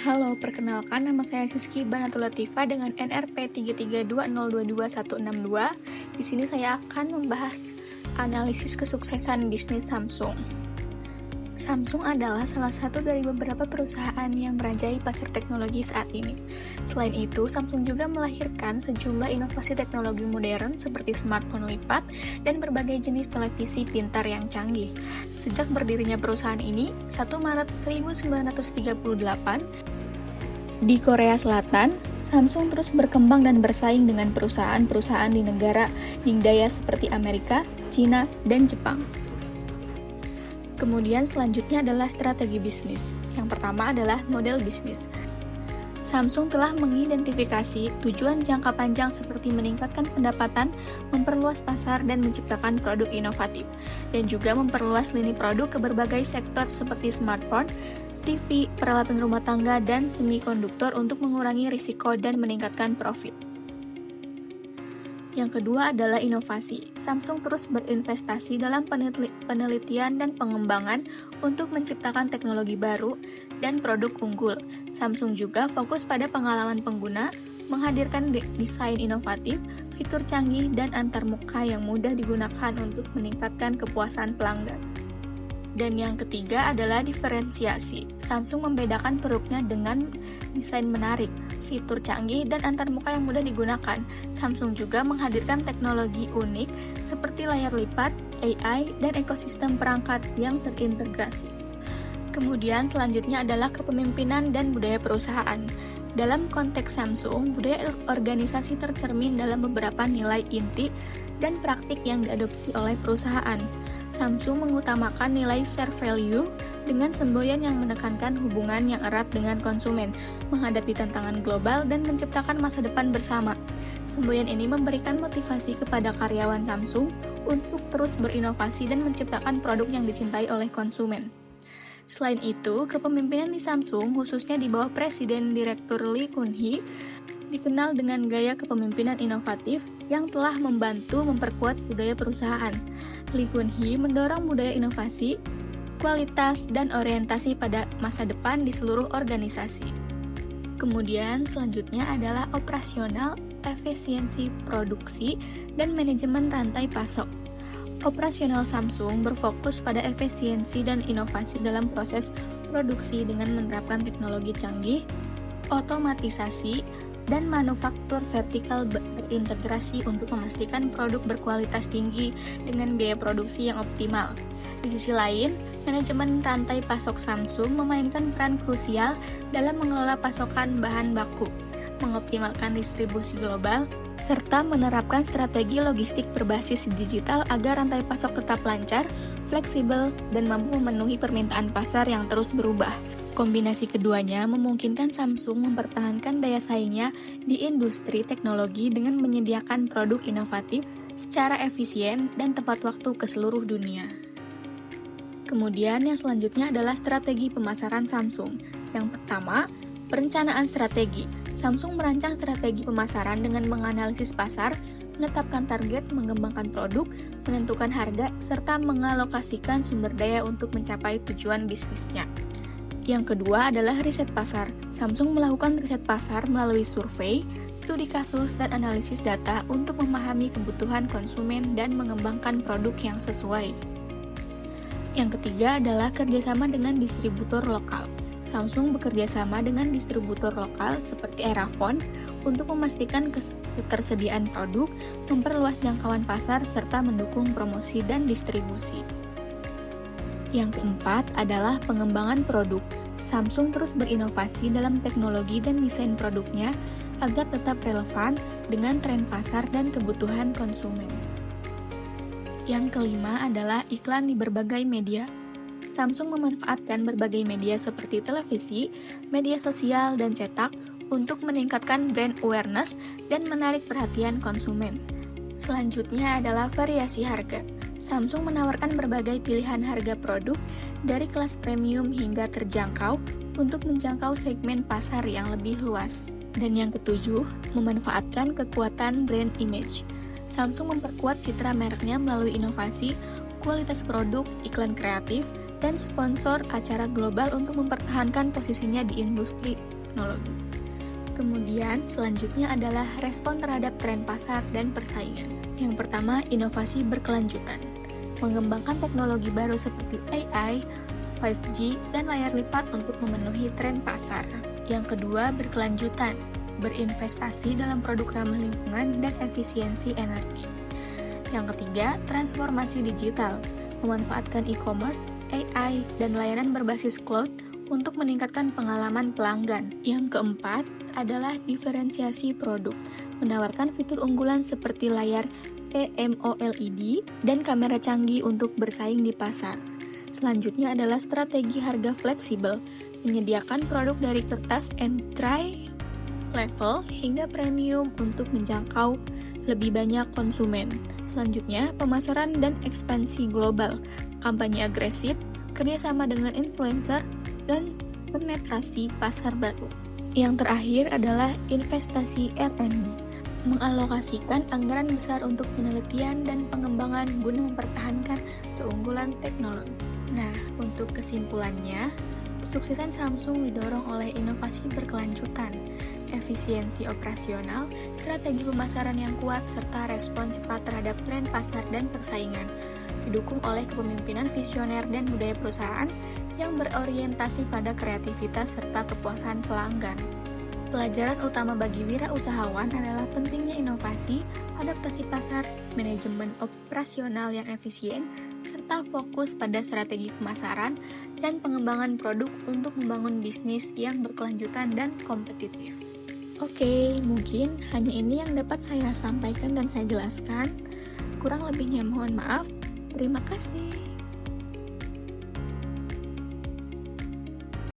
Halo, perkenalkan nama saya Siski Banatul Latifah dengan NRP 332022162. Di sini saya akan membahas analisis kesuksesan bisnis Samsung. Samsung adalah salah satu dari beberapa perusahaan yang merajai pasar teknologi saat ini. Selain itu, Samsung juga melahirkan sejumlah inovasi teknologi modern seperti smartphone lipat dan berbagai jenis televisi pintar yang canggih. Sejak berdirinya perusahaan ini, 1 Maret 1938, di Korea Selatan, Samsung terus berkembang dan bersaing dengan perusahaan-perusahaan di negara dingdaya seperti Amerika, Cina, dan Jepang. Kemudian selanjutnya adalah strategi bisnis. Yang pertama adalah model bisnis. Samsung telah mengidentifikasi tujuan jangka panjang seperti meningkatkan pendapatan, memperluas pasar, dan menciptakan produk inovatif, dan juga memperluas lini produk ke berbagai sektor seperti smartphone, TV, peralatan rumah tangga, dan semikonduktor untuk mengurangi risiko dan meningkatkan profit. Yang kedua adalah inovasi. Samsung terus berinvestasi dalam penelitian dan pengembangan untuk menciptakan teknologi baru dan produk unggul. Samsung juga fokus pada pengalaman pengguna, menghadirkan desain inovatif, fitur canggih, dan antarmuka yang mudah digunakan untuk meningkatkan kepuasan pelanggan. Dan yang ketiga adalah diferensiasi. Samsung membedakan produknya dengan desain menarik, fitur canggih, dan antarmuka yang mudah digunakan. Samsung juga menghadirkan teknologi unik seperti layar lipat, AI, dan ekosistem perangkat yang terintegrasi. Kemudian selanjutnya adalah kepemimpinan dan budaya perusahaan. Dalam konteks Samsung, budaya organisasi tercermin dalam beberapa nilai inti dan praktik yang diadopsi oleh perusahaan. Samsung mengutamakan nilai share value dengan semboyan yang menekankan hubungan yang erat dengan konsumen, menghadapi tantangan global, dan menciptakan masa depan bersama. Semboyan ini memberikan motivasi kepada karyawan Samsung untuk terus berinovasi dan menciptakan produk yang dicintai oleh konsumen. Selain itu, kepemimpinan di Samsung, khususnya di bawah Presiden Direktur Lee Kun-hee, dikenal dengan gaya kepemimpinan inovatif yang telah membantu memperkuat budaya perusahaan. Lee Kun-hee mendorong budaya inovasi, kualitas, dan orientasi pada masa depan di seluruh organisasi. Kemudian selanjutnya adalah operasional, efisiensi produksi, dan manajemen rantai pasok. Operasional Samsung berfokus pada efisiensi dan inovasi dalam proses produksi dengan menerapkan teknologi canggih, otomatisasi, dan manufaktur vertikal terintegrasi untuk memastikan produk berkualitas tinggi dengan biaya produksi yang optimal. Di sisi lain, manajemen rantai pasok Samsung memainkan peran krusial dalam mengelola pasokan bahan baku, mengoptimalkan distribusi global, serta menerapkan strategi logistik berbasis digital agar rantai pasok tetap lancar, fleksibel, dan mampu memenuhi permintaan pasar yang terus berubah. Kombinasi keduanya memungkinkan Samsung mempertahankan daya saingnya di industri teknologi dengan menyediakan produk inovatif secara efisien dan tepat waktu ke seluruh dunia. Kemudian yang selanjutnya adalah strategi pemasaran Samsung. Yang pertama, perencanaan strategi. Samsung merancang strategi pemasaran dengan menganalisis pasar, menetapkan target, mengembangkan produk, menentukan harga, serta mengalokasikan sumber daya untuk mencapai tujuan bisnisnya. Yang kedua adalah riset pasar. Samsung melakukan riset pasar melalui survei, studi kasus, dan analisis data untuk memahami kebutuhan konsumen dan mengembangkan produk yang sesuai. Yang ketiga adalah kerjasama dengan distributor lokal. Samsung bekerjasama dengan distributor lokal seperti Erafone untuk memastikan ketersediaan produk, memperluas jangkauan pasar, serta mendukung promosi dan distribusi. Yang keempat adalah pengembangan produk. Samsung terus berinovasi dalam teknologi dan desain produknya agar tetap relevan dengan tren pasar dan kebutuhan konsumen. Yang kelima adalah iklan di berbagai media. Samsung memanfaatkan berbagai media seperti televisi, media sosial, dan cetak untuk meningkatkan brand awareness dan menarik perhatian konsumen. Selanjutnya adalah variasi harga. Samsung menawarkan berbagai pilihan harga produk dari kelas premium hingga terjangkau untuk menjangkau segmen pasar yang lebih luas. Dan yang ketujuh, memanfaatkan kekuatan brand image. Samsung memperkuat citra mereknya melalui inovasi, kualitas produk, iklan kreatif, dan sponsor acara global untuk mempertahankan posisinya di industri teknologi. Kemudian, selanjutnya adalah respon terhadap tren pasar dan persaingan. Yang pertama, inovasi berkelanjutan. Mengembangkan teknologi baru seperti AI, 5G, dan layar lipat untuk memenuhi tren pasar. Yang kedua, berkelanjutan. Berinvestasi dalam produk ramah lingkungan dan efisiensi energi. Yang ketiga, transformasi digital. Memanfaatkan e-commerce, AI, dan layanan berbasis cloud untuk meningkatkan pengalaman pelanggan. Yang keempat adalah diferensiasi produk, menawarkan fitur unggulan seperti layar TMOLED dan kamera canggih untuk bersaing di pasar. Selanjutnya adalah strategi harga fleksibel, menyediakan produk dari kertas entry level hingga premium untuk menjangkau lebih banyak konsumen. Selanjutnya, pemasaran dan ekspansi global, kampanye agresif, kerjasama dengan influencer, dan penetrasi pasar baru. Yang terakhir adalah investasi R&D, mengalokasikan anggaran besar untuk penelitian dan pengembangan guna mempertahankan keunggulan teknologi. Nah, untuk kesimpulannya, kesuksesan Samsung didorong oleh inovasi berkelanjutan, efisiensi operasional, strategi pemasaran yang kuat, serta respon cepat terhadap tren pasar dan persaingan, didukung oleh kepemimpinan visioner dan budaya perusahaan yang berorientasi pada kreativitas serta kepuasan pelanggan. Pelajaran utama bagi wirausahawan adalah pentingnya inovasi, adaptasi pasar, manajemen operasional yang efisien, serta fokus pada strategi pemasaran dan pengembangan produk untuk membangun bisnis yang berkelanjutan dan kompetitif. Oke, mungkin hanya ini yang dapat saya sampaikan dan saya jelaskan. Kurang lebihnya mohon maaf. Terima kasih.